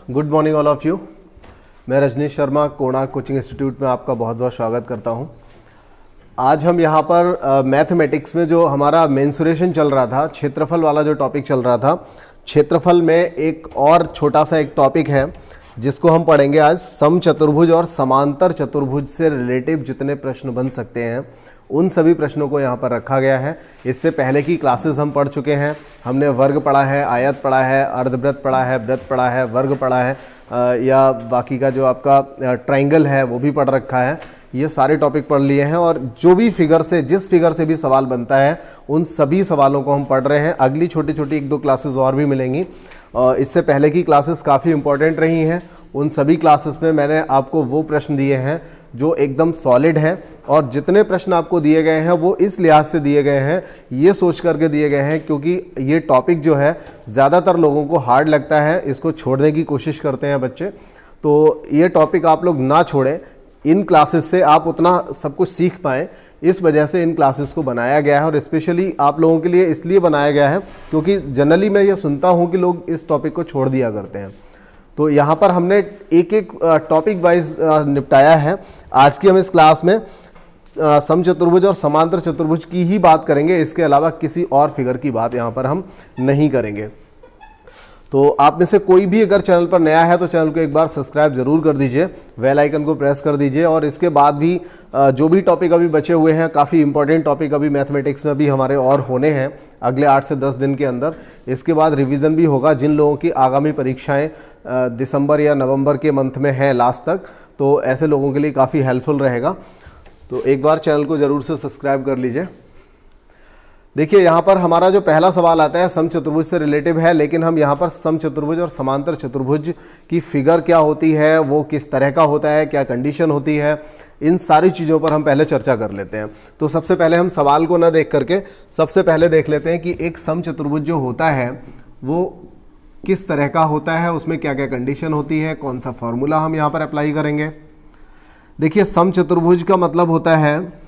Good morning all of you. मैं Rajneesh Sharma Konark coaching institute में आपका बहुत बहुत स्वागत करता हूं। आज हम यहां पर मैथमेटिक्स में जो हमारा मेंसुरेशन चल रहा था, क्षेत्रफल वाला जो टॉपिक चल रहा था, क्षेत्रफल में एक और छोटा सा एक टॉपिक है जिसको हम पढ़ेंगे आज। समचतुर्भुज और समांतर चतुर्भुज से रिलेटिव जितने प्रश्न बन सकते हैं उन सभी प्रश्नों को यहाँ पर रखा गया है। इससे पहले की क्लासेस हम पढ़ चुके हैं। हमने वर्ग पढ़ा है, आयत पढ़ा है, अर्धवृत्त पढ़ा है, वृत्त पढ़ा है, वर्ग पढ़ा है, या बाकी का जो आपका ट्रायंगल है वो भी पढ़ रखा है। ये सारे टॉपिक पढ़ लिए हैं और जो भी फिगर से, जिस फिगर से भी सवाल बनता है उन सभी सवालों को हम पढ़ रहे हैं। अगली छोटी छोटी एक दो क्लासेस और भी मिलेंगी। इससे पहले की क्लासेस काफ़ी इंपॉर्टेंट रही हैं। उन सभी क्लासेस में मैंने आपको वो प्रश्न दिए हैं जो एकदम सॉलिड हैं, और जितने प्रश्न आपको दिए गए हैं वो इस लिहाज से दिए गए हैं, ये सोच करके दिए गए हैं क्योंकि ये टॉपिक जो है ज़्यादातर लोगों को हार्ड लगता है, इसको छोड़ने की कोशिश करते हैं बच्चे। तो ये टॉपिक आप लोग ना छोड़ें, इन क्लासेस से आप उतना सब कुछ सीख पाएँ, इस वजह से इन क्लासेस को बनाया गया है। और स्पेशली आप लोगों के लिए इसलिए बनाया गया है क्योंकि जनरली मैं ये सुनता हूँ कि लोग इस टॉपिक को छोड़ दिया करते हैं। तो यहाँ पर हमने एक एक टॉपिक वाइज निपटाया है। आज की हम इस क्लास में समचतुर्भुज और समांतर चतुर्भुज की ही बात करेंगे, इसके अलावा किसी और फिगर की बात यहाँ पर हम नहीं करेंगे। तो आप में से कोई भी अगर चैनल पर नया है तो चैनल को एक बार सब्सक्राइब जरूर कर दीजिए, बेल आइकन को प्रेस कर दीजिए। और इसके बाद भी जो भी टॉपिक अभी बचे हुए हैं, काफ़ी इंपॉर्टेंट टॉपिक अभी मैथमेटिक्स में भी हमारे और होने हैं अगले 8 से 10 दिन के अंदर। इसके बाद रिवीजन भी होगा। जिन लोगों की आगामी परीक्षाएं दिसंबर या नवंबर के मंथ में हैं लास्ट तक, तो ऐसे लोगों के लिए काफ़ी हेल्पफुल रहेगा। तो एक बार चैनल को ज़रूर से सब्सक्राइब कर लीजिए। देखिए यहाँ पर हमारा जो पहला सवाल आता है समचतुर्भुज से रिलेटिव है, लेकिन हम यहाँ पर समचतुर्भुज और समांतर चतुर्भुज की फिगर क्या होती है, वो किस तरह का होता है, क्या कंडीशन होती है, इन सारी चीज़ों पर हम पहले चर्चा कर लेते हैं। तो सबसे पहले हम सवाल को ना देख करके सबसे पहले देख लेते हैं कि एक समचतुर्भुज जो होता है वो किस तरह का होता है, उसमें क्या क्या कंडीशन होती है, कौन सा फॉर्मूला हम यहाँ पर अप्लाई करेंगे। देखिए समचतुर्भुज का मतलब होता है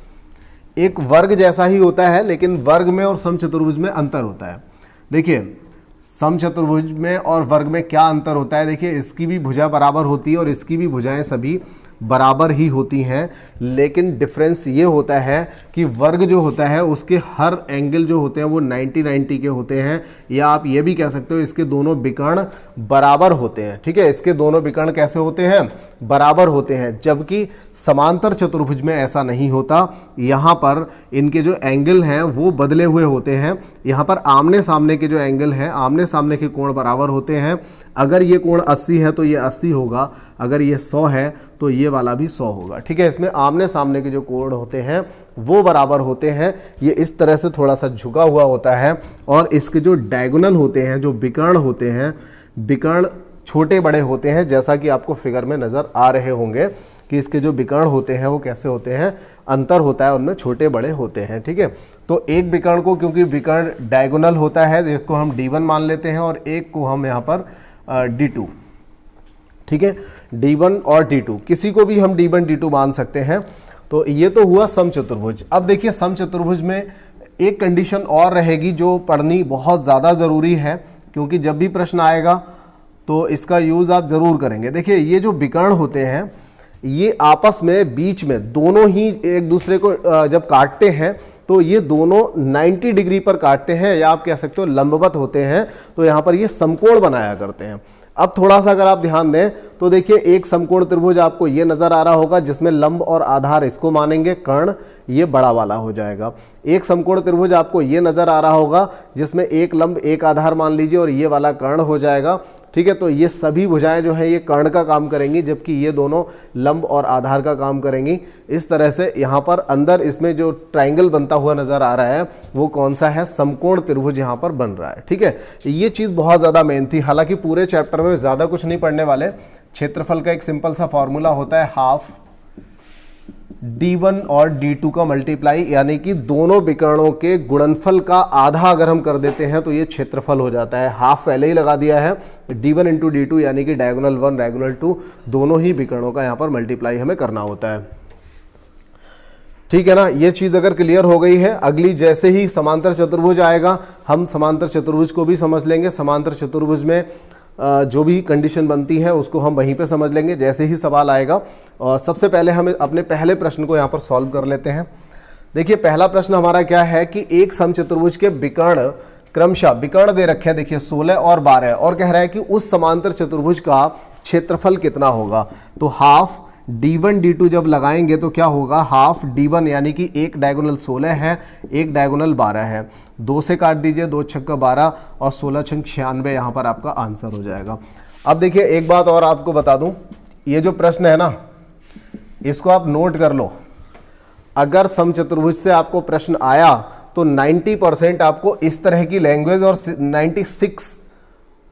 एक वर्ग जैसा ही होता है, लेकिन वर्ग में और समचतुर्भुज में अंतर होता है। देखिए समचतुर्भुज में और वर्ग में क्या अंतर होता है। देखिए इसकी भी भुजा बराबर होती है और इसकी भी भुजाएं सभी बराबर ही होती हैं, लेकिन डिफरेंस ये होता है कि वर्ग जो होता है उसके हर एंगल जो होते हैं वो 90-90 के होते हैं, या आप ये भी कह सकते हो इसके दोनों विकर्ण बराबर होते हैं। ठीक है, इसके दोनों विकर्ण कैसे होते हैं, बराबर होते हैं। जबकि समांतर चतुर्भुज में ऐसा नहीं होता। यहाँ पर इनके जो एंगल हैं वो बदले हुए होते हैं। यहाँ पर आमने सामने के जो एंगल हैं, आमने सामने के कोण बराबर होते हैं। अगर ये कोण 80 है तो ये 80 होगा, अगर ये 100 है तो ये वाला भी 100 होगा। ठीक है, इसमें आमने सामने के जो कोण होते हैं वो बराबर होते हैं। ये इस तरह से थोड़ा सा झुका हुआ होता है, और इसके जो डायगोनल होते हैं, जो विकर्ण होते हैं, विकर्ण छोटे बड़े होते हैं, जैसा कि आपको फिगर में नज़र आ रहे होंगे कि इसके जो विकर्ण होते हैं वो कैसे होते हैं, अंतर होता है उनमें, छोटे बड़े होते हैं। ठीक है, तो एक विकर्ण को, क्योंकि विकर्ण डायगोनल होता है, एक को हम D1 मान लेते हैं और एक को हम यहाँ पर D2। ठीक है, D1 और D2, किसी को भी हम D1 D2 मान सकते हैं। तो ये तो हुआ समचतुर्भुज। अब देखिए समचतुर्भुज में एक कंडीशन और रहेगी जो पढ़नी बहुत ज़्यादा ज़रूरी है, क्योंकि जब भी प्रश्न आएगा तो इसका यूज़ आप ज़रूर करेंगे। देखिए ये जो विकर्ण होते हैं ये आपस में बीच में दोनों ही एक दूसरे को जब काटते हैं तो ये दोनों 90 डिग्री पर काटते हैं, या आप कह सकते हो लंबवत होते हैं। तो यहाँ पर ये समकोण बनाया करते हैं। अब थोड़ा सा अगर आप ध्यान दें तो देखिए एक समकोण त्रिभुज आपको ये नज़र आ रहा होगा जिसमें लंब और आधार इसको मानेंगे, कर्ण ये बड़ा वाला हो जाएगा। एक समकोण त्रिभुज आपको ये नज़र आ रहा होगा जिसमें एक लंब एक आधार मान लीजिए और ये वाला कर्ण हो जाएगा। ठीक है, तो ये सभी भुजाएं जो हैं ये कर्ण का काम करेंगी, जबकि ये दोनों लंब और आधार का काम करेंगी। इस तरह से यहाँ पर अंदर इसमें जो ट्रायंगल बनता हुआ नज़र आ रहा है वो कौन सा है, समकोण त्रिभुज यहाँ पर बन रहा है। ठीक है, ये चीज़ बहुत ज़्यादा मेन थी। हालांकि पूरे चैप्टर में ज़्यादा कुछ नहीं पढ़ने वाले। क्षेत्रफल का एक सिंपल सा फॉर्मूला होता है हाफ D1 और D2 का मल्टीप्लाई, यानी कि दोनों विकर्णों के गुणनफल का आधा अगर हम कर देते हैं तो ये क्षेत्रफल हो जाता है। हाफ पहले ही लगा दिया है, D1 इंटू D2 यानी कि डायगोनल 1 डायगोनल 2 दोनों ही विकर्णों का यहाँ पर मल्टीप्लाई हमें करना होता है। ठीक है ना, ये चीज़ अगर क्लियर हो गई है, अगली जैसे ही समांतर चतुर्भुज आएगा हम समांतर चतुर्भुज को भी समझ लेंगे। समांतर चतुर्भुज में जो भी कंडीशन बनती है उसको हम वहीं पे समझ लेंगे जैसे ही सवाल आएगा। और सबसे पहले हम अपने पहले प्रश्न को यहाँ पर सॉल्व कर लेते हैं। देखिए पहला प्रश्न हमारा क्या है कि एक समचतुर्भुज के विकर्ण क्रमशः विकर्ण दे रखे हैं, देखिए 16 और 12, और कह रहा है कि उस समांतर चतुर्भुज का क्षेत्रफल कितना होगा। तो हाफ d1 d2 जब लगाएंगे तो क्या होगा, हाफ d1 यानी कि एक डायगोनल 16 है, एक डायगोनल 12 है, 2 से काट दीजिए, 2 छक्का 12 और 16 छंग 96, यहाँ पर आपका आंसर हो जाएगा। अब देखिए एक बात और आपको बता दूं, ये जो प्रश्न है ना इसको आप नोट कर लो। अगर समचतुर्भुज से आपको प्रश्न आया तो 90% आपको इस तरह की लैंग्वेज और 96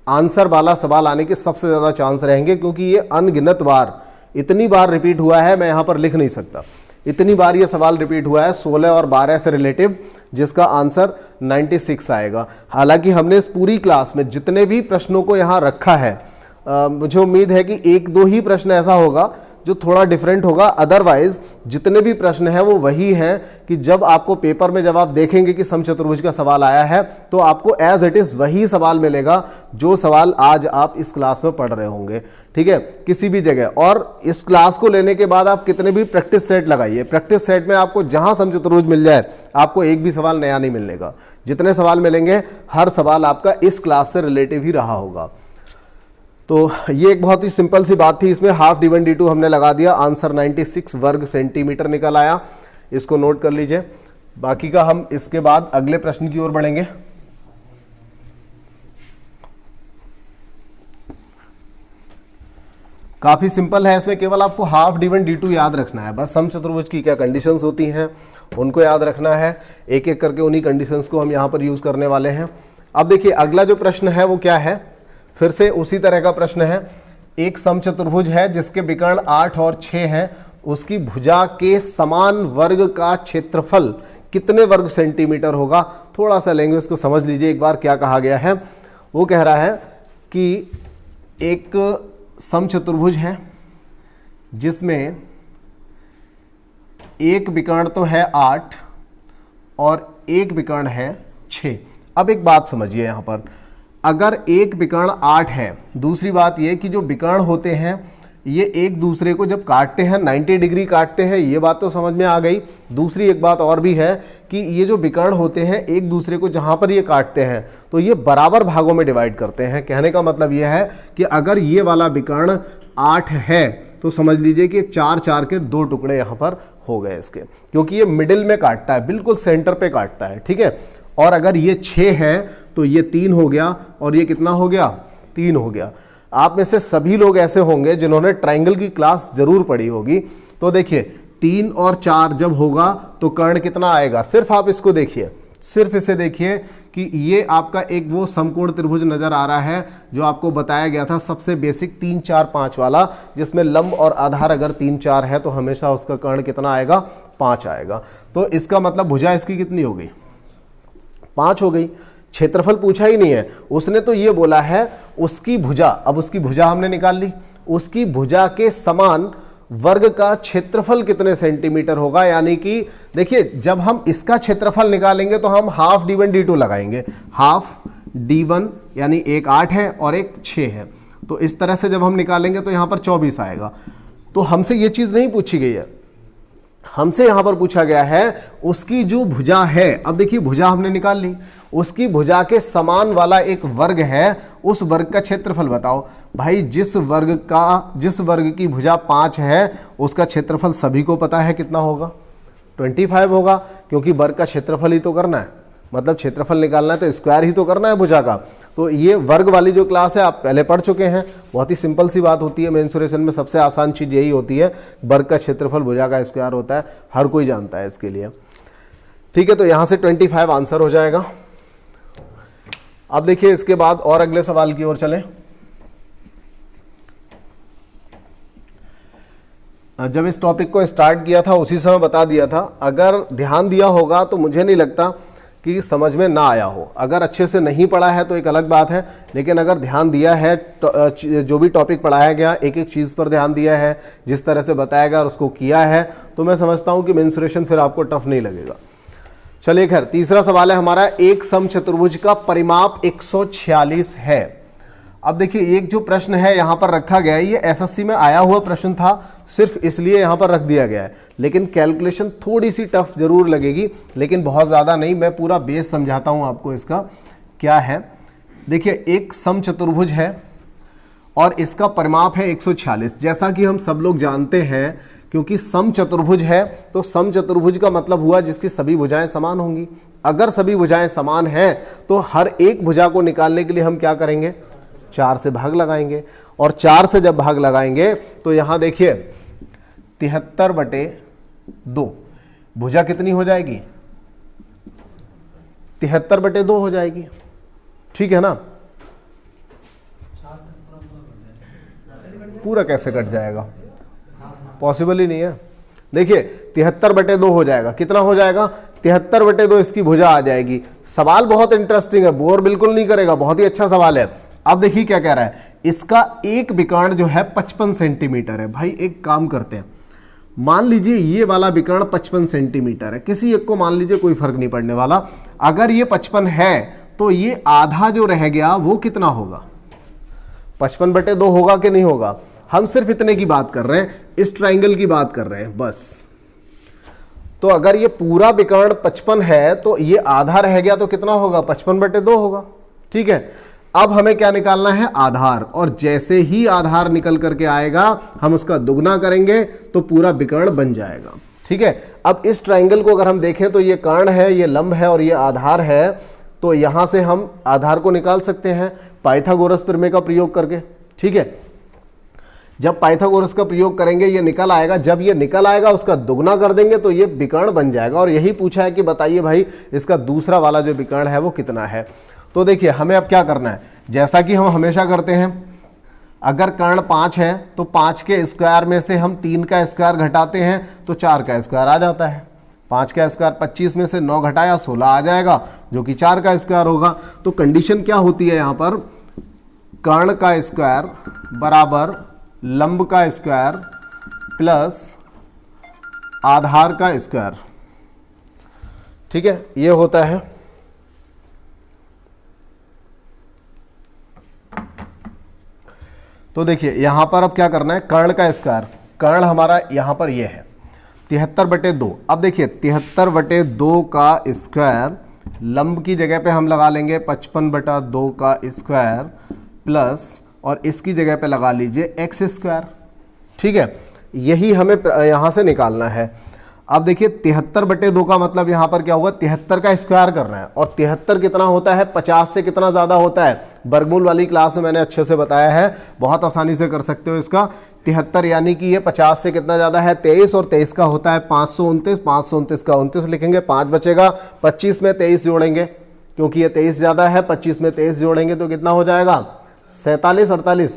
आंसर वाला सवाल आने के सबसे ज़्यादा चांस रहेंगे, क्योंकि ये अनगिनत बार, इतनी बार रिपीट हुआ है मैं यहाँ पर लिख नहीं सकता, इतनी बार ये सवाल रिपीट हुआ है 16 और 12 से रिलेटिव, जिसका आंसर 96 आएगा। हालांकि हमने इस पूरी क्लास में जितने भी प्रश्नों को यहाँ रखा है, मुझे उम्मीद है कि 1-2 ही प्रश्न ऐसा होगा जो थोड़ा डिफरेंट होगा, अदरवाइज जितने भी प्रश्न हैं वो वही हैं कि जब आपको पेपर में जब आप देखेंगे कि समचतुर्भुज का सवाल आया है तो आपको एज इट इज वही सवाल मिलेगा जो सवाल आज आप इस क्लास में पढ़ रहे होंगे, ठीक है, किसी भी जगह। और इस क्लास को लेने के बाद आप कितने भी प्रैक्टिस सेट लगाइए, प्रैक्टिस सेट में आपको जहां समचतुर्भुज मिल जाए आपको एक भी सवाल नया नहीं मिलने का, जितने सवाल मिलेंगे हर सवाल आपका इस क्लास से रिलेटिव ही रहा होगा। तो ये एक बहुत ही सिंपल सी बात थी, इसमें हाफ d1 d2 हमने लगा दिया, आंसर 96 वर्ग सेंटीमीटर निकल आया, इसको नोट कर लीजिए। बाकी का हम इसके बाद अगले प्रश्न की ओर बढ़ेंगे। काफी सिंपल है, इसमें केवल आपको हाफ d1 d2 याद रखना है, बस समचतुर्भुज की क्या कंडीशंस होती हैं उनको याद रखना है, एक एक करके उन्हीं कंडीशंस को हम यहां पर यूज करने वाले हैं। अब देखिए अगला जो प्रश्न है वो क्या है, फिर से उसी तरह का प्रश्न है। एक समचतुर्भुज है जिसके विकर्ण 8 और 6 हैं, उसकी भुजा के समान वर्ग का क्षेत्रफल कितने वर्ग सेंटीमीटर होगा। थोड़ा सा लैंग्वेज को समझ लीजिए एक बार, क्या कहा गया है। वो कह रहा है कि एक समचतुर्भुज है जिसमें एक विकर्ण तो है 8 और एक विकर्ण है 6। अब एक बात समझिए यहाँ पर, अगर एक विकर्ण 8 है, दूसरी बात ये कि जो विकर्ण होते हैं ये एक दूसरे को जब काटते हैं 90 डिग्री काटते हैं, ये बात तो समझ में आ गई। दूसरी एक बात और भी है कि ये जो विकर्ण होते हैं एक दूसरे को जहाँ पर ये काटते हैं तो ये बराबर भागों में डिवाइड करते हैं। कहने का मतलब ये है कि अगर ये वाला विकर्ण 8 है तो समझ लीजिए कि 4-4 के 2 टुकड़े यहाँ पर हो गए इसके, क्योंकि ये मिडिल में काटता है, बिल्कुल सेंटर पे काटता है, ठीक है। और अगर ये 6 है तो ये 3 हो गया और ये कितना हो गया, 3 हो गया। आप में से सभी लोग ऐसे होंगे जिन्होंने ट्रायंगल की क्लास जरूर पढ़ी होगी। तो देखिए 3 और 4 जब होगा तो कर्ण कितना आएगा, सिर्फ आप इसको देखिए, सिर्फ इसे देखिए कि ये आपका एक वो समकोण त्रिभुज नजर आ रहा है जो आपको बताया गया था सबसे बेसिक 3 4 5 वाला, जिसमें लंब और आधार अगर 3 4 है तो हमेशा उसका कर्ण कितना आएगा, 5 आएगा। तो इसका मतलब भुजा इसकी कितनी हो गई, 5 हो गई। क्षेत्रफल पूछा ही नहीं है उसने, तो ये बोला है उसकी भुजा। अब उसकी भुजा हमने निकाल ली, उसकी भुजा के समान वर्ग का क्षेत्रफल कितने सेंटीमीटर होगा। यानी कि देखिए जब हम इसका क्षेत्रफल निकालेंगे तो हम हाफ d1 d2 लगाएंगे, हाफ d1 यानी एक 8 है और एक 6 है, तो इस तरह से जब हम निकालेंगे तो यहां पर 24 आएगा। तो हमसे ये चीज नहीं पूछी गई है, हमसे यहां पर पूछा गया है उसकी जो भुजा है। अब देखिए भुजा हमने निकाल ली, उसकी भुजा के समान वाला एक वर्ग है, उस वर्ग का क्षेत्रफल बताओ। भाई जिस वर्ग की भुजा 5 है उसका क्षेत्रफल सभी को पता है कितना होगा, 25 होगा, क्योंकि वर्ग का क्षेत्रफल ही तो करना है, मतलब क्षेत्रफल निकालना है तो स्क्वायर ही तो करना है भुजा का। तो ये वर्ग वाली जो क्लास है आप पहले पढ़ चुके हैं, बहुत ही सिंपल सी बात होती है। मेंसुरेशन में सबसे आसान चीज़ यही होती है, वर्ग का क्षेत्रफल भुजा का स्क्वायर होता है, हर कोई जानता है इसके लिए, ठीक है। तो यहाँ से 25 आंसर हो जाएगा। अब देखिए इसके बाद और अगले सवाल की ओर चलें। जब इस टॉपिक को स्टार्ट किया था उसी समय बता दिया था, अगर ध्यान दिया होगा तो मुझे नहीं लगता कि समझ में ना आया हो। अगर अच्छे से नहीं पढ़ा है तो एक अलग बात है, लेकिन अगर ध्यान दिया है तो जो भी टॉपिक पढ़ाया गया एक एक चीज़ पर ध्यान दिया है, जिस तरह से बताया गया और उसको किया है, तो मैं समझता हूं कि मेंसुरेशन फिर आपको टफ नहीं लगेगा। चलिए खैर, तीसरा सवाल है हमारा, एक समचतुर्भुज का परिमाप 146 है। अब देखिए एक जो प्रश्न है यहाँ पर रखा गया है, ये एसएससी में आया हुआ प्रश्न था, सिर्फ इसलिए यहाँ पर रख दिया गया है। लेकिन कैलकुलेशन थोड़ी सी टफ जरूर लगेगी, लेकिन बहुत ज़्यादा नहीं। मैं पूरा बेस समझाता हूँ आपको इसका क्या है। देखिए एक समचतुर्भुज है और इसका परिमाप है 146। जैसा कि हम सब लोग जानते हैं, क्योंकि समचतुर्भुज है तो समचतुर्भुज का मतलब हुआ जिसकी सभी भुजाएं समान होंगी। अगर सभी भुजाएं समान हैं तो हर एक भुजा को निकालने के लिए हम क्या करेंगे, 4 से भाग लगाएंगे। और 4 से जब भाग लगाएंगे तो यहां देखिए 73/2 भुजा कितनी हो जाएगी, 73/2 हो जाएगी। ठीक है ना, पूरा कैसे कट जाएगा, पॉसिबल ही नहीं है। देखिए 73/2 हो जाएगा, कितना हो जाएगा, 73/2 इसकी भुजा आ जाएगी। सवाल बहुत इंटरेस्टिंग है, बोर बिल्कुल नहीं करेगा, बहुत ही अच्छा सवाल है। अब देखिए क्या कह रहा है, इसका एक विकर्ण जो है 55 सेंटीमीटर है। भाई एक काम करते हैं, मान लीजिए ये वाला विकर्ण 55 सेंटीमीटर है, किसी एक को मान लीजिए, कोई फर्क नहीं पड़ने वाला। अगर ये 55 है तो ये आधा जो रह गया वो कितना होगा, 55/2 होगा कि नहीं होगा। हम सिर्फ इतने की बात कर रहे हैं, इस ट्राइंगल की बात कर रहे हैं बस। तो अगर ये पूरा विकर्ण 55 है तो ये आधा रह गया तो कितना होगा, 55/2 होगा। ठीक है, अब हमें क्या निकालना है, आधार। और जैसे ही आधार निकल करके आएगा हम उसका दुगना करेंगे तो पूरा विकर्ण बन जाएगा। ठीक है, अब इस ट्राइंगल को अगर हम देखें तो ये कर्ण है, ये लंब है और ये आधार है। तो यहां से हम आधार को निकाल सकते हैं पाइथागोरस प्रमेय का प्रयोग करके। ठीक है, जब पाइथागोरस का प्रयोग करेंगे ये निकल आएगा, जब ये निकल आएगा उसका दुगना कर देंगे तो ये विकर्ण बन जाएगा। और यही पूछा है कि बताइए भाई इसका दूसरा वाला जो विकर्ण है वो कितना है। तो देखिए हमें अब क्या करना है, जैसा कि हम हमेशा करते हैं, अगर कर्ण 5 है तो 5 के स्क्वायर में से हम 3 का स्क्वायर घटाते हैं तो 4 का स्क्वायर आ जाता है। 5 का स्क्वायर 25 में से 9 घटाया 16 आ जाएगा, जो कि 4 का स्क्वायर होगा। तो कंडीशन क्या होती है यहाँ पर, कर्ण का स्क्वायर बराबर लंब का स्क्वायर प्लस आधार का स्क्वायर। ठीक है, ये होता है। तो देखिए यहां पर अब क्या करना है, कर्ण का स्क्वायर, कर्ण हमारा यहां पर ये है 73/2। अब देखिए 73/2 का स्क्वायर, लंब की जगह पे हम लगा लेंगे 55/2 का स्क्वायर प्लस, और इसकी जगह पे लगा लीजिए x स्क्वायर। ठीक है, यही हमें यहां से निकालना है। अब देखिए 73/2 का मतलब यहां पर क्या हुआ, 73 का स्क्वायर करना है। और 73 कितना होता है, 50 से कितना ज्यादा होता है, वर्गमूल वाली क्लास में मैंने अच्छे से बताया है, बहुत आसानी से कर सकते हो इसका। 73 यानी कि ये 50 से कितना ज्यादा है, 23, और 23 का होता है 529, 529 का 29 लिखेंगे, 5 बचेगा, 25 में 23 जोड़ेंगे क्योंकि ये 23 ज्यादा है, 25 में 23 जोड़ेंगे तो कितना हो जाएगा, 47,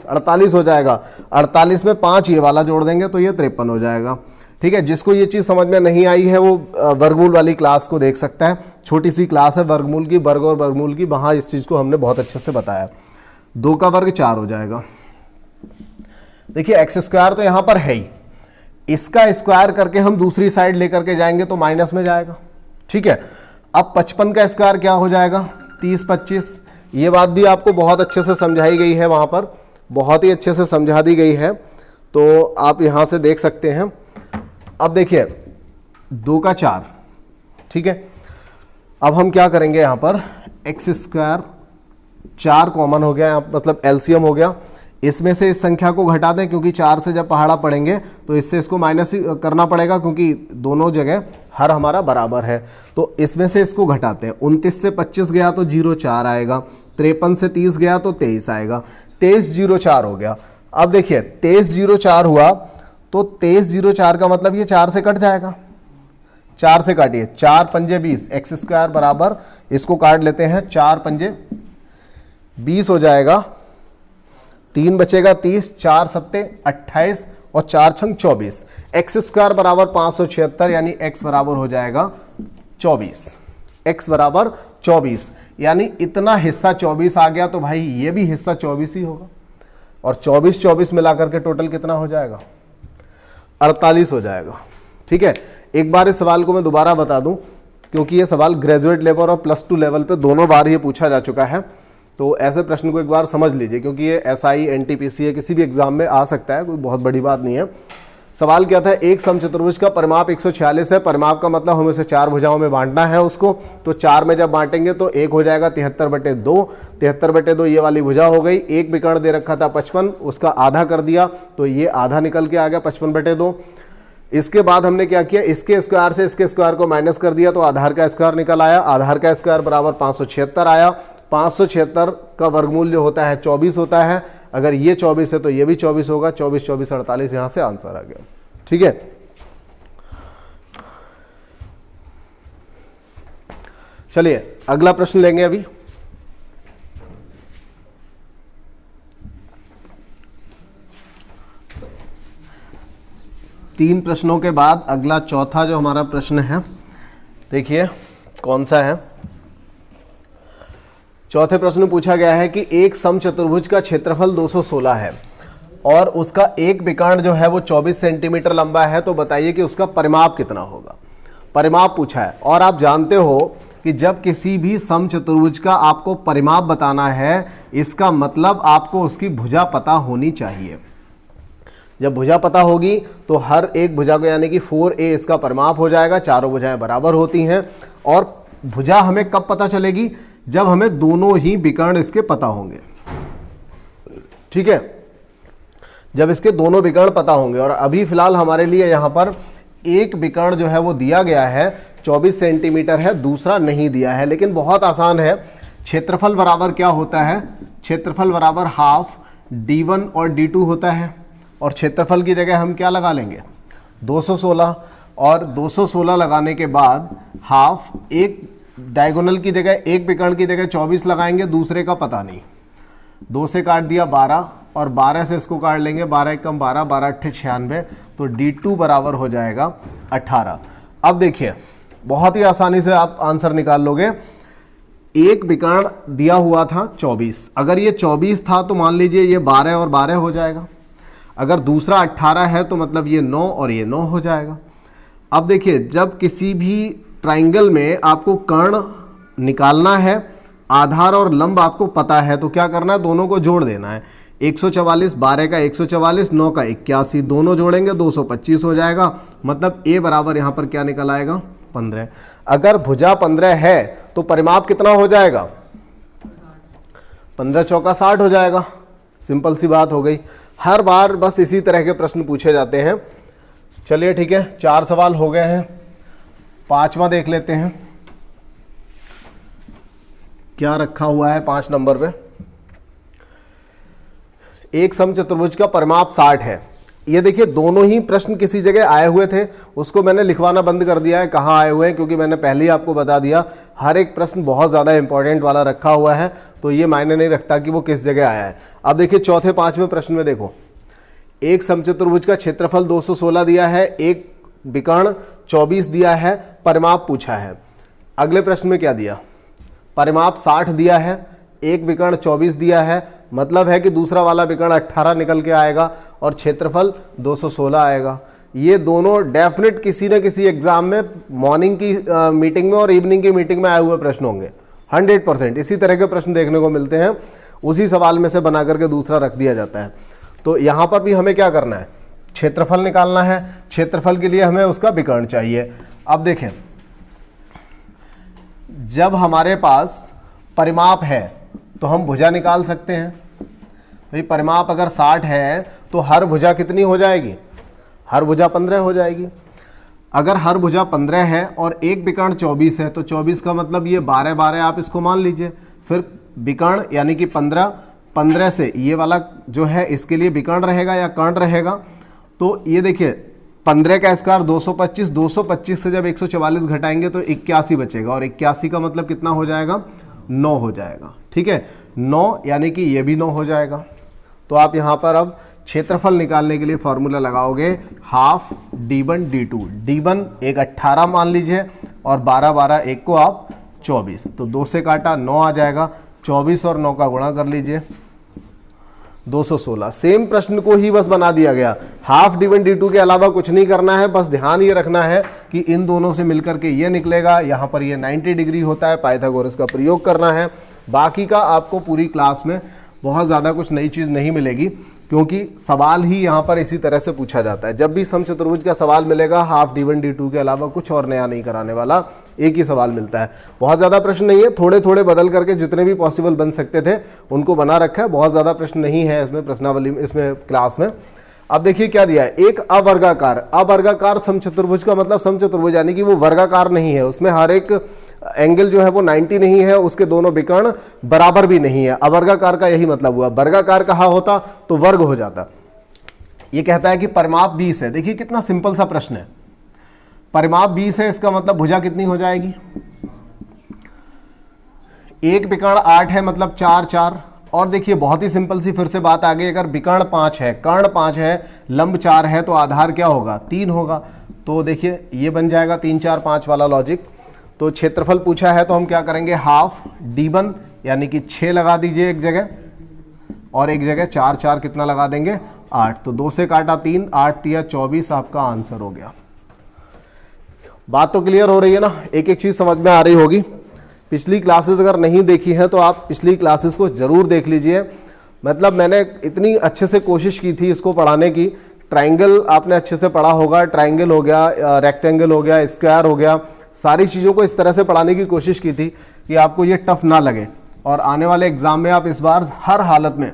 48 हो जाएगा। 48 में 5 ये वाला जोड़ देंगे तो ये 53 हो जाएगा। ठीक है, जिसको ये चीज समझ में नहीं आई है वो वर्गमूल वाली क्लास को देख सकता है, छोटी सी क्लास है वर्गमूल की, वर्ग और वर्गमूल की, वहां इस चीज को हमने बहुत अच्छे से बताया। 2 का वर्ग 4 हो जाएगा। देखिए x स्क्वायर तो यहां पर है ही, इसका स्क्वायर करके हम दूसरी साइड लेकर के जाएंगे तो माइनस में जाएगा। ठीक है, अब 55 का स्क्वायर क्या हो जाएगा, 30, 25। ये बात भी आपको बहुत अच्छे से समझाई गई है, वहां पर बहुत ही अच्छे से समझा दी गई है, तो आप यहां से देख सकते हैं। अब देखिए 2 का 4। ठीक है, अब हम क्या करेंगे, यहां पर x स्क्वायर 4 कॉमन हो गया, मतलब एलसीएम हो गया। इसमें से इस संख्या को घटा दें क्योंकि 4 से जब पहाड़ा पड़ेंगे तो इससे इसको माइनस ही करना पड़ेगा क्योंकि दोनों जगह हर हमारा बराबर है। तो इसमें से इसको घटाते हैं, 29 से 25 गया तो 0,4 आएगा, 53 से 30 गया तो 23 आएगा, 23,0,4 हो गया। अब देखिए 23,0,4 हुआ तो 23,0,4 का मतलब ये 4 से कट जाएगा, 4 से काटिए, 4 पंजे 20, एक्स स्क्वायर बराबर, इसको काट लेते हैं, 4 पंजे 20 हो जाएगा, 3 बचेगा 30, 4 सत्ते 28 और 4 छंग 24। एक्स स्क्वायर बराबर 576 यानी एक्स बराबर हो जाएगा 24, एक्स बराबर 24, यानी इतना हिस्सा 24 आ गया तो भाई ये भी हिस्सा 24 ही होगा। और 24 मिलाकर के टोटल कितना हो जाएगा, 48 हो जाएगा। ठीक है, एक बार इस सवाल को मैं दोबारा बता दूं क्योंकि ये सवाल ग्रेजुएट लेवल और +2 लेवल पे दोनों बार ये पूछा जा चुका है। तो ऐसे प्रश्न को एक बार समझ लीजिए, क्योंकि ये SI NTPC किसी भी एग्जाम में आ सकता है, कोई बहुत बड़ी बात नहीं है। सवाल क्या था, एक समचतुर्भुज का परिमाप 146 है। परिमाप का मतलब हमें उसे 4 भुजाओं में बांटना है उसको, तो 4 में जब बांटेंगे तो 1 हो जाएगा 73/2। 73/2 ये वाली भुजा हो गई। एक विकर्ण दे रखा था 55, उसका आधा कर दिया तो ये आधा निकल के आ गया 55/2। इसके बाद हमने क्या किया, इसके स्क्वायर से इसके स्क्वायर को माइनस कर दिया तो आधार का स्क्वायर निकल आया। आधार का स्क्वायर बराबर 576 आया। 576 का वर्गमूल जो होता है 24 होता है। अगर ये 24 है तो ये भी 24 होगा। 24 24 48 यहां से आंसर आ गया। ठीक है, चलिए अगला प्रश्न लेंगे अभी। तीन प्रश्नों के बाद अगला चौथा जो हमारा प्रश्न है, देखिए कौन सा है। चौथे प्रश्न में पूछा गया है कि एक समचतुर्भुज का क्षेत्रफल 216 है और उसका एक विकर्ण जो है वो 24 सेंटीमीटर लंबा है, तो बताइए कि उसका परिमाप कितना होगा। परिमाप पूछा है, और आप जानते हो कि जब किसी भी समचतुर्भुज का आपको परिमाप बताना है, इसका मतलब आपको उसकी भुजा पता होनी चाहिए। जब भुजा पता होगी तो हर एक भुजा को, यानी कि 4a इसका परिमाप हो जाएगा। चारों भुजाएं बराबर होती हैं। और भुजा हमें कब पता चलेगी, जब हमें दोनों ही विकर्ण इसके पता होंगे। ठीक है, जब इसके दोनों विकर्ण पता होंगे। और अभी फिलहाल हमारे लिए यहाँ पर एक विकर्ण जो है वो दिया गया है 24 सेंटीमीटर है, दूसरा नहीं दिया है, लेकिन बहुत आसान है। क्षेत्रफल बराबर क्या होता है, क्षेत्रफल बराबर हाफ d1 और d2 होता है। और क्षेत्रफल की जगह हम क्या लगा लेंगे, 216। और 216 लगाने के बाद हाफ, एक डायगोनल की जगह, एक विकर्ण की जगह 24 लगाएंगे, दूसरे का पता नहीं। 2 से काट दिया 12 और 12 से इसको काट लेंगे, 12 कम 12, 12 8 96, तो d2 बराबर हो जाएगा 18। अब देखिए बहुत ही आसानी से आप आंसर निकाल लोगे। एक विकर्ण दिया हुआ था 24, अगर ये 24 था तो मान लीजिए ये 12 और 12 हो जाएगा। अगर दूसरा 18 है तो मतलब ये 9 और ये 9 हो जाएगा। अब देखिए, जब किसी भी ट्राइंगल में आपको कर्ण निकालना है, आधार और लंब आपको पता है, तो क्या करना है, दोनों को जोड़ देना है। 144, 12 का 144, 9 का 81, दोनों जोड़ेंगे 225 हो जाएगा। मतलब a बराबर यहाँ पर क्या निकल आएगा, 15। अगर भुजा 15 है तो परिमाप कितना हो जाएगा, 15 चौका 60 हो जाएगा। सिंपल सी बात हो गई। हर बार बस इसी तरह के प्रश्न पूछे जाते हैं। चलिए ठीक है, 4 सवाल हो गए हैं, 5वां देख लेते हैं क्या रखा हुआ है 5 नंबर पे। एक समचतुर्भुज का परिमाप 60 है। ये देखिए दोनों ही प्रश्न किसी जगह आए हुए थे, उसको मैंने लिखवाना बंद कर दिया है कहाँ आए हुए हैं, क्योंकि मैंने पहले ही आपको बता दिया हर एक प्रश्न बहुत ज़्यादा इंपॉर्टेंट वाला रखा हुआ है, तो ये मायने नहीं रखता कि वो किस जगह आया है। अब देखिए चौथे 5वें प्रश्न में देखो, एक समचतुर्भुज का क्षेत्रफल 216 दिया है, एक विकर्ण 24 दिया है, परिमाप पूछा है। अगले प्रश्न में क्या दिया, परिमाप 60 दिया है, एक विकर्ण 24 दिया है, मतलब है कि दूसरा वाला विकर्ण 18 निकल के आएगा और क्षेत्रफल 216 आएगा। ये दोनों डेफिनेट किसी न किसी एग्जाम में मॉर्निंग की मीटिंग में और इवनिंग की मीटिंग में आए हुए प्रश्न होंगे। 100% इसी तरह के प्रश्न देखने को मिलते हैं, उसी सवाल में से बना करके दूसरा रख दिया जाता है। तो यहाँ पर भी हमें क्या करना है, क्षेत्रफल निकालना है। क्षेत्रफल के लिए हमें उसका विकर्ण चाहिए। अब देखें, जब हमारे पास परिमाप है तो हम भुजा निकाल सकते हैं। भाई परिमाप अगर 60 है तो हर भुजा कितनी हो जाएगी, हर भुजा 15 हो जाएगी। अगर हर भुजा 15 है और एक विकर्ण 24 है तो 24 का मतलब ये 12 12 आप इसको मान लीजिए। फिर विकर्ण यानी कि 15 से ये वाला जो है इसके लिए विकर्ण रहेगा या कर्ण रहेगा। तो ये देखिए 15 का स्क्वायर 225, 225 से जब 144 घटाएंगे तो 81 बचेगा, और 81 का मतलब कितना हो जाएगा, 9 हो जाएगा। ठीक है, 9 यानी कि ये भी 9 हो जाएगा। तो आप यहाँ पर अब क्षेत्रफल निकालने के लिए फॉर्मूला लगाओगे, हाफ d1 d2। d1 एक 18 मान लीजिए और 12 12 एक को आप 24, तो 2 से काटा 9 आ जाएगा। 24 और 9 का गुणा कर लीजिए, 216। सेम प्रश्न को ही बस बना दिया गया। हाफ d1 d2 के अलावा कुछ नहीं करना है, बस ध्यान ये रखना है कि इन दोनों से मिलकर के ये निकलेगा। यहाँ पर ये 90 डिग्री होता है, पाइथागोरस का प्रयोग करना है। बाकी का आपको पूरी क्लास में बहुत ज़्यादा कुछ नई चीज़ नहीं मिलेगी, क्योंकि सवाल ही यहाँ पर इसी तरह से पूछा जाता है। जब भी समचतुर्भुज का सवाल मिलेगा, हाफ D1 D2 के अलावा कुछ और नया नहीं कराने वाला, एक ही सवाल मिलता है। बहुत ज़्यादा प्रश्न नहीं है, थोड़े थोड़े बदल करके जितने भी पॉसिबल बन सकते थे उनको बना रखा है। बहुत ज़्यादा प्रश्न नहीं है इसमें प्रश्नावली में, इसमें क्लास में। अब देखिए क्या दिया है, एक अवर्गाकार समचतुर्भुज का मतलब समचतुर्भुज यानी कि वो वर्गाकार नहीं है, उसमें हर एक एंगल जो है वो 90 नहीं है, उसके दोनों विकर्ण बराबर भी नहीं है। अवर्गाकार का यही मतलब हुआ। वर्गाकार कहा होता तो वर्ग हो जाता। ये कहता है कि परिमाप 20 है। देखिए कितना सिंपल सा प्रश्न है। परिमाप 20 है, इसका मतलब भुजा कितनी हो जाएगी? एक विकर्ण 8 है, मतलब 4 4। और देखिए बहुत ही सिंपल सी फिर से बात आ गई, अगर विकर्ण 5 है, कर्ण 5 है, लंब 4 है, तो आधार क्या होगा? 3 होगा। तो देखिए ये बन जाएगा 3 4 5 वाला लॉजिक। तो क्षेत्रफल पूछा है तो हम क्या करेंगे, हाफ D1 यानी कि 6 लगा दीजिए एक जगह, और एक जगह 4 4 कितना लगा देंगे? 8। तो 2 से काटा 3, 8 3 24 आपका आंसर हो गया। बात तो क्लियर हो रही है ना? एक एक चीज समझ में आ रही होगी। पिछली क्लासेस अगर नहीं देखी हैं तो आप पिछली क्लासेस को जरूर देख लीजिए। मतलब मैंने इतनी अच्छे से कोशिश की थी इसको पढ़ाने की। ट्राइंगल आपने अच्छे से पढ़ा होगा, ट्राइंगल हो गया, रेक्टेंगल हो गया, स्क्वायर हो गया, सारी चीज़ों को इस तरह से पढ़ाने की कोशिश की थी कि आपको ये टफ ना लगे। और आने वाले एग्जाम में आप इस बार हर हालत में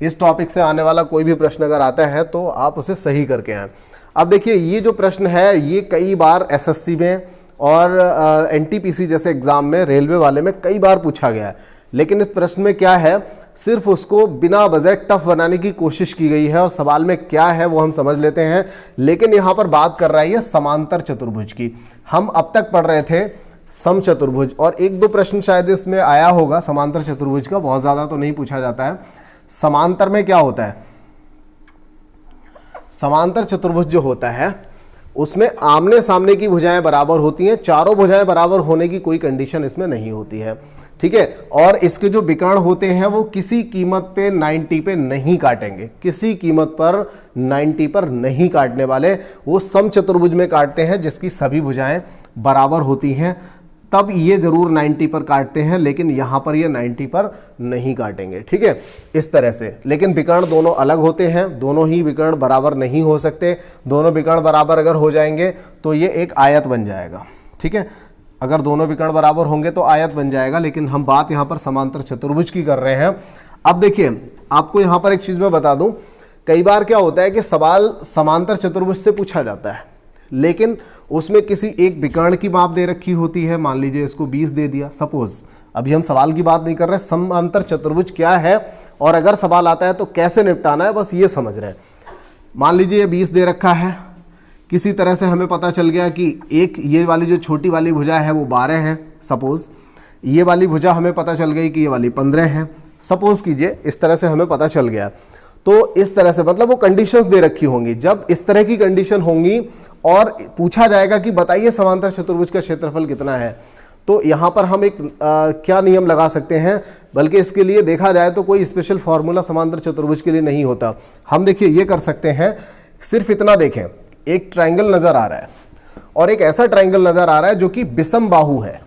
इस टॉपिक से आने वाला कोई भी प्रश्न अगर आता है तो आप उसे सही करके आएँ। अब देखिए ये जो प्रश्न है ये कई बार एसएससी में और एनटीपीसी जैसे एग्जाम में, रेलवे वाले में कई बार पूछा गया है। लेकिन इस प्रश्न में क्या है, सिर्फ उसको बिना वजह टफ बनाने की कोशिश की गई है, और सवाल में क्या है वो हम समझ लेते हैं। लेकिन यहाँ पर बात कर रहा है ये समांतर चतुर्भुज की। हम अब तक पढ़ रहे थे समचतुर्भुज, और एक दो प्रश्न शायद इसमें आया होगा समांतर चतुर्भुज का, बहुत ज़्यादा तो नहीं पूछा जाता है। समांतर में क्या होता है, समांतर चतुर्भुज जो होता है उसमें आमने सामने की भुजाएं बराबर होती हैं। चारों भुजाएं बराबर होने की कोई कंडीशन इसमें नहीं होती है, ठीक है। और इसके जो विकर्ण होते हैं वो किसी कीमत पे 90 पे नहीं काटेंगे, किसी कीमत पर 90 पर नहीं काटने वाले, वो समचतुर्भुज में काटते हैं जिसकी सभी भुजाएं बराबर होती हैं, तब ये जरूर 90 पर काटते हैं। लेकिन यहां पर ये 90 पर नहीं काटेंगे, ठीक है, इस तरह से। लेकिन विकर्ण दोनों अलग होते हैं, दोनों ही विकर्ण बराबर नहीं हो सकते। दोनों विकर्ण बराबर अगर हो जाएंगे तो ये एक आयत बन जाएगा, ठीक है। अगर दोनों विकर्ण बराबर होंगे तो आयत बन जाएगा। लेकिन हम बात यहाँ पर समांतर चतुर्भुज की कर रहे हैं। अब देखिए आपको यहाँ पर एक चीज मैं बता दूं, कई बार क्या होता है कि सवाल समांतर चतुर्भुज से पूछा जाता है, लेकिन उसमें किसी एक विकर्ण की माप दे रखी होती है। मान लीजिए इसको 20 दे दिया, सपोज। अभी हम सवाल की बात नहीं कर रहे, समांतर चतुर्भुज क्या है और अगर सवाल आता है तो कैसे निपटाना है, बस ये समझ रहे हैं। मान लीजिए ये 20 दे रखा है, किसी तरह से हमें पता चल गया कि एक ये वाली जो छोटी वाली भुजा है वो 12 है, सपोज। ये वाली भुजा हमें पता चल गई कि ये वाली 15 है, सपोज कीजिए। इस तरह से हमें पता चल गया। तो इस तरह से मतलब वो कंडीशंस दे रखी होंगी। जब इस तरह की कंडीशन होंगी और पूछा जाएगा कि बताइए समांतर चतुर्भुज का क्षेत्रफल कितना है, तो यहाँ पर हम एक क्या नियम लगा सकते हैं, बल्कि इसके लिए देखा जाए तो कोई स्पेशल फॉर्मूला समांतर चतुर्भुज के लिए नहीं होता। हम देखिए ये कर सकते हैं, सिर्फ इतना देखें, एक ट्राइंगल नजर आ रहा है और एक ऐसा ट्राइंगल नजर आ रहा है जो कि विषम बाहु है।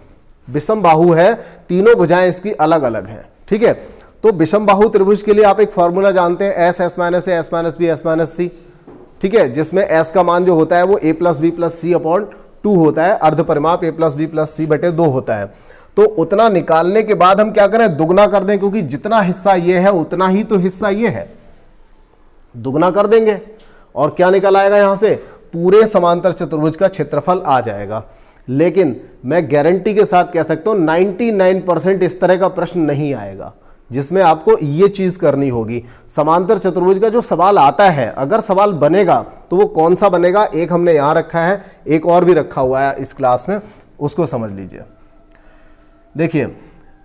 विषम बाहु है, तीनों भुजाएं इसकी अलग अलग हैं, ठीक है। तो विषम बाहु त्रिभुज के लिए आप एक फॉर्मूला जानते हैं, s s minus a s minus b s minus c, ठीक है, जिसमें एस का मान जो होता है वो ए प्लस बी प्लस सी अपॉन 2 होता है। अर्ध परिमाप ए प्लस बी प्लस सी बटे 2 होता है। तो उतना निकालने के बाद हम क्या करें, दुगना कर दें, क्योंकि जितना हिस्सा ये है उतना ही तो हिस्सा ये है। दुगना कर देंगे और क्या निकल आएगा, यहां से पूरे समांतर चतुर्भुज का क्षेत्रफल आ जाएगा। लेकिन मैं गारंटी के साथ कह सकता हूं 99% इस तरह का प्रश्न नहीं आएगा जिसमें आपको ये चीज करनी होगी। समांतर चतुर्भुज का जो सवाल आता है, अगर सवाल बनेगा तो वो कौन सा बनेगा, एक हमने यहां रखा है, एक और भी रखा हुआ है इस क्लास में, उसको समझ लीजिए। देखिए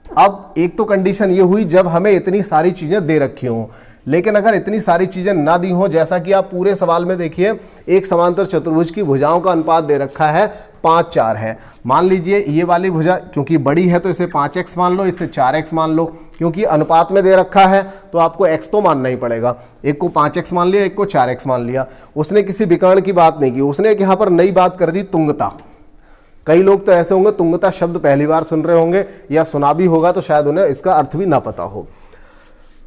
अब एक तो कंडीशन ये हुई जब हमें इतनी सारी चीजें दे रखी हों, लेकिन अगर इतनी सारी चीजें ना दी हो, जैसा कि आप पूरे सवाल में देखिए, एक समांतर चतुर्भुज की भुजाओं का अनुपात दे रखा है 5 4 है। मान लीजिए ये वाली भुजा क्योंकि बड़ी है तो इसे 5x मान लो, इसे 4x मान लो, क्योंकि अनुपात में दे रखा है तो आपको x तो मानना ही पड़ेगा। एक को 5x मान लिया, एक को 4x मान लिया। उसने किसी विकर्ण की बात नहीं की, उसने यहाँ पर नई बात कर दी तुंगता। कई लोग तो ऐसे होंगे तुंगता शब्द पहली बार सुन रहे होंगे या सुना भी होगा तो शायद उन्हें इसका अर्थ भी ना पता हो।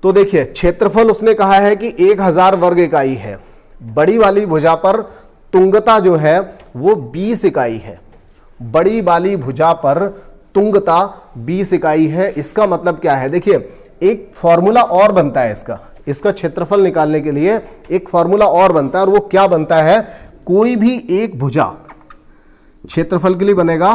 तो देखिए क्षेत्रफल उसने कहा है कि 1000 वर्ग इकाई है। बड़ी वाली भुजा पर तुंगता जो है वो 20 इकाई है। बड़ी वाली भुजा पर तुंगता 20 इकाई है। इसका मतलब क्या है, देखिए एक फॉर्मूला और बनता है इसका क्षेत्रफल निकालने के लिए एक फॉर्मूला और बनता है, और वो क्या बनता है, कोई भी एक भुजा क्षेत्रफल के लिए बनेगा,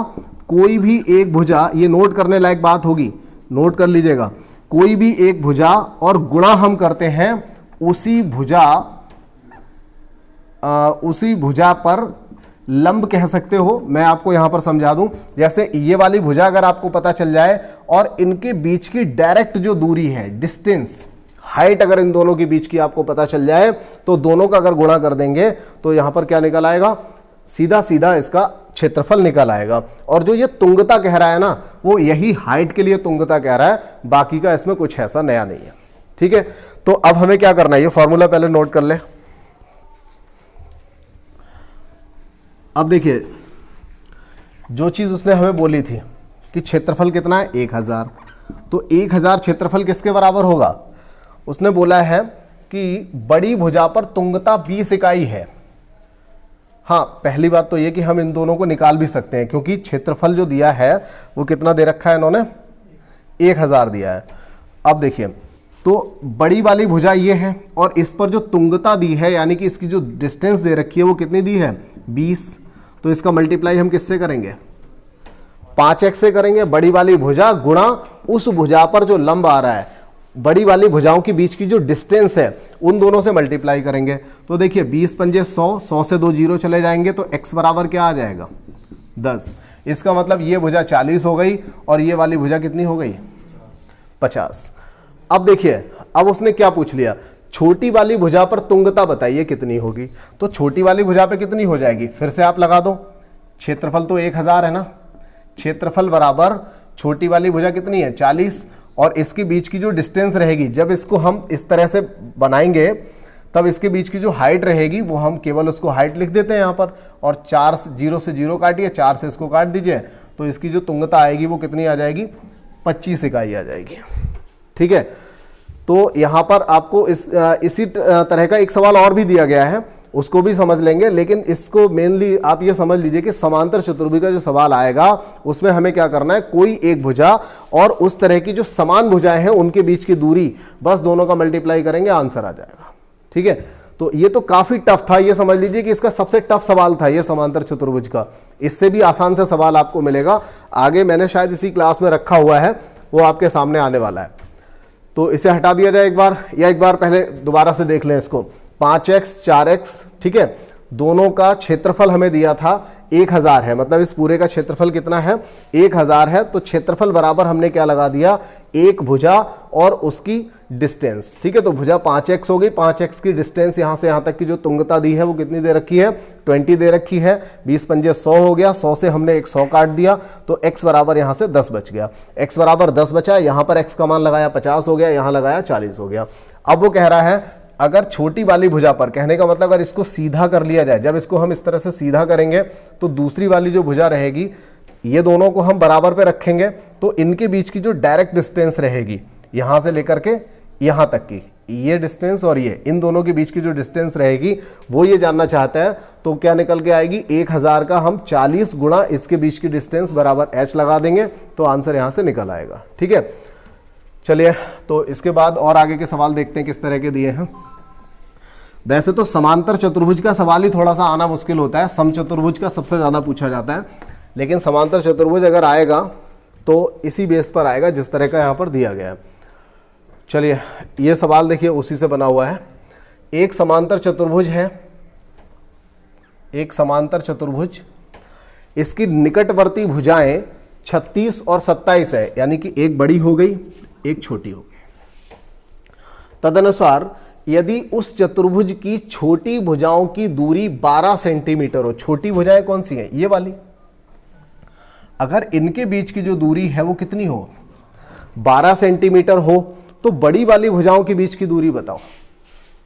कोई भी एक भुजा, ये नोट करने लायक बात होगी, नोट कर लीजिएगा, कोई भी एक भुजा और गुणा हम करते हैं उसी भुजा पर लंब कह सकते हो। मैं आपको यहां पर समझा दूं, जैसे ये वाली भुजा अगर आपको पता चल जाए और इनके बीच की डायरेक्ट जो दूरी है, डिस्टेंस, हाइट अगर इन दोनों के बीच की आपको पता चल जाए तो दोनों का अगर गुणा कर देंगे तो यहां पर क्या निकल आएगा, सीधा सीधा इसका क्षेत्रफल निकल आएगा। और जो ये तुंगता कह रहा है ना, वो यही हाइट के लिए तुंगता कह रहा है, बाकी का इसमें कुछ ऐसा नया नहीं है। ठीक है, तो अब हमें क्या करना है, ये फॉर्मूला पहले नोट कर ले। अब देखिए जो चीज उसने हमें बोली थी कि क्षेत्रफल कितना है 1000, तो 1000 क्षेत्रफल किसके बराबर होगा, उसने बोला है कि बड़ी भुजा पर तुंगता 20 इकाई है। हाँ, पहली बात तो ये कि हम इन दोनों को निकाल भी सकते हैं, क्योंकि क्षेत्रफल जो दिया है वो कितना दे रखा है इन्होंने, 1000 दिया है। अब देखिए तो बड़ी वाली भुजा ये है और इस पर जो तुंगता दी है, यानी कि इसकी जो डिस्टेंस दे रखी है वो कितनी दी है, 20। तो इसका मल्टीप्लाई हम किससे करेंगे, 5x से करेंगे। बड़ी वाली भुजा गुणा उस भुजा पर जो लंब आ रहा है, बड़ी वाली भुजाओं के बीच की जो डिस्टेंस है उन दोनों से मल्टीप्लाई करेंगे। तो देखिए 20 पंजे 100, 100 से 2 जीरो चले जाएंगे तो x बराबर क्या आ जाएगा, 10। इसका मतलब ये भुजा 40 हो गई और ये वाली भुजा कितनी हो गई, 50। अब देखिए, अब उसने क्या पूछ लिया, छोटी वाली भुजा पर तुंगता बताइए कितनी होगी। तो छोटी वाली भुजा पे कितनी हो जाएगी, फिर से आप लगा दो, क्षेत्रफल तो 1000 है ना, क्षेत्रफल बराबर छोटी वाली भुजा कितनी है 40, और इसके बीच की जो डिस्टेंस रहेगी, जब इसको हम इस तरह से बनाएंगे तब इसके बीच की जो हाइट रहेगी वो हम केवल उसको हाइट लिख देते हैं यहाँ पर, और 4 से 0 काटिए, 4 से इसको काट दीजिए, तो इसकी जो तुंगता आएगी वो कितनी आ जाएगी, 25 इकाई आ जाएगी। ठीक है, तो यहाँ पर आपको इसी तरह का एक सवाल और भी दिया गया है, उसको भी समझ लेंगे, लेकिन इसको मेनली आप ये समझ लीजिए कि समांतर चतुर्भुज का जो सवाल आएगा उसमें हमें क्या करना है, कोई एक भुजा और उस तरह की जो समान भुजाएं हैं उनके बीच की दूरी, बस दोनों का मल्टीप्लाई करेंगे, आंसर आ जाएगा। ठीक है, तो ये तो काफी टफ था, ये समझ लीजिए कि इसका सबसे टफ सवाल था ये समांतर चतुर्भुज का। इससे भी आसान से सवाल आपको मिलेगा आगे, मैंने शायद इसी क्लास में रखा हुआ है, वो आपके सामने आने वाला है। तो इसे हटा दिया जाए एक बार, या एक बार पहले दोबारा से देख लें इसको। 5x 4x, ठीक है, दोनों का क्षेत्रफल हमें दिया था 1000 है, मतलब इस पूरे का क्षेत्रफल कितना है 1000 है। तो क्षेत्रफल बराबर हमने क्या लगा दिया, एक भुजा और उसकी डिस्टेंस। ठीक है, तो भुजा 5x हो गई, 5x की डिस्टेंस यहां से यहां तक की जो तुंगता दी है वो कितनी दे रखी है, 20 दे रखी है। 20 पंजे 100 हो गया, 100 से हमने एक 100 काट दिया, तो x बराबर यहां से 10 बच गया। x बराबर 10 बचा, यहां पर x का मान लगाया 50 हो गया, यहां लगाया 40 हो गया। अब वो कह रहा है अगर छोटी वाली भुजा पर, कहने का मतलब अगर इसको सीधा कर लिया जाए, जब इसको हम इस तरह से सीधा करेंगे तो दूसरी वाली जो भुजा रहेगी, ये दोनों को हम बराबर पे रखेंगे, तो इनके बीच की जो डायरेक्ट डिस्टेंस रहेगी यहां से लेकर के यहां तक की, ये डिस्टेंस और ये, इन दोनों के बीच की जो डिस्टेंस रहेगी वो ये जानना चाहता है। तो क्या निकल के आएगी, 1000 का हम 40 गुणा इसके बीच की डिस्टेंस बराबर h लगा देंगे, तो आंसर यहां से निकल आएगा। ठीक है, चलिए तो इसके बाद और आगे के सवाल देखते हैं किस तरह के दिए हैं। वैसे तो समांतर चतुर्भुज का सवाल ही थोड़ा सा आना मुश्किल होता है, समचतुर्भुज का सबसे ज्यादा पूछा जाता है, लेकिन समांतर चतुर्भुज अगर आएगा तो इसी बेस पर आएगा जिस तरह का यहां पर दिया गया है। चलिए ये सवाल देखिए उसी से बना हुआ है। एक समांतर चतुर्भुज है, एक समांतर चतुर्भुज, इसकी निकटवर्ती भुजाएं 36 और 27 है, यानी कि एक बड़ी हो गई एक छोटी हो गई। तदनुसार यदि उस चतुर्भुज की छोटी भुजाओं की दूरी 12 सेंटीमीटर हो, छोटी भुजाएं कौन सी हैं, ये वाली, अगर इनके बीच की जो दूरी है वो कितनी हो, 12 सेंटीमीटर हो, तो बड़ी वाली भुजाओं के बीच की दूरी बताओ।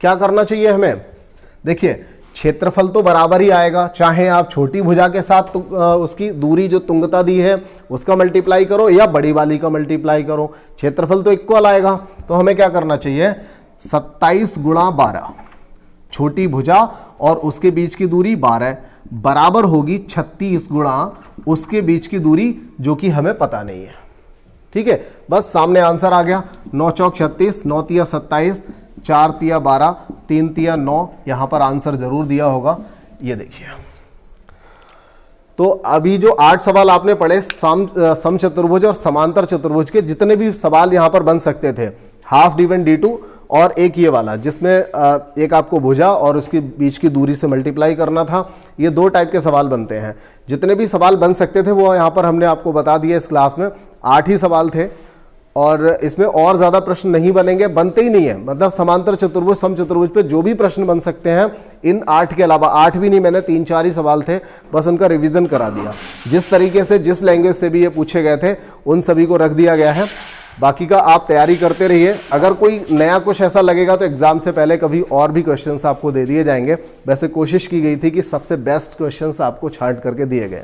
क्या करना चाहिए हमें, देखिए क्षेत्रफल तो बराबर ही आएगा, चाहे आप छोटी भुजा के साथ उसकी दूरी जो तुंगता दी है उसका मल्टीप्लाई करो या बड़ी वाली का मल्टीप्लाई करो, क्षेत्रफल तो इक्वल आएगा। तो हमें क्या करना चाहिए, 27 गुणा 12, छोटी भुजा और उसके बीच की दूरी 12 बराबर होगी 36 गुणा उसके बीच की दूरी, जो कि हमें पता नहीं है। ठीक है, बस सामने आंसर आ गया। 9 चौक 36, 9 तिया 27, 4 तिया 12, 3 तिया 9, यहां पर आंसर जरूर दिया होगा। ये देखिए, तो अभी जो 8 सवाल आपने पढ़े सम चतुर्भुज और समांतर चतुर्भुज के, जितने भी सवाल यहां पर बन सकते थे, हाफ D1 D2 और एक ये वाला जिसमें एक आपको भुजा और उसके बीच की दूरी से मल्टीप्लाई करना था, ये 2 टाइप के सवाल बनते हैं। जितने भी सवाल बन सकते थे वो यहाँ पर हमने आपको बता दिया। इस क्लास में 8 ही सवाल थे और इसमें और ज़्यादा प्रश्न नहीं बनेंगे, बनते ही नहीं है। मतलब समांतर चतुर्भुज सम चतुर्भुज पे जो भी प्रश्न बन सकते हैं इन 8 के अलावा, 8 भी नहीं, मैंने 3-4 ही सवाल थे, बस उनका रिवीजन करा दिया। जिस तरीके से जिस लैंग्वेज से भी ये पूछे गए थे उन सभी को रख दिया गया है। बाकी का आप तैयारी करते रहिए। अगर कोई नया कुछ ऐसा लगेगा तो एग्जाम से पहले कभी और भी क्वेश्चंस आपको दे दिए जाएंगे। वैसे कोशिश की गई थी कि सबसे बेस्ट क्वेश्चंस आपको छांट करके दिए गए।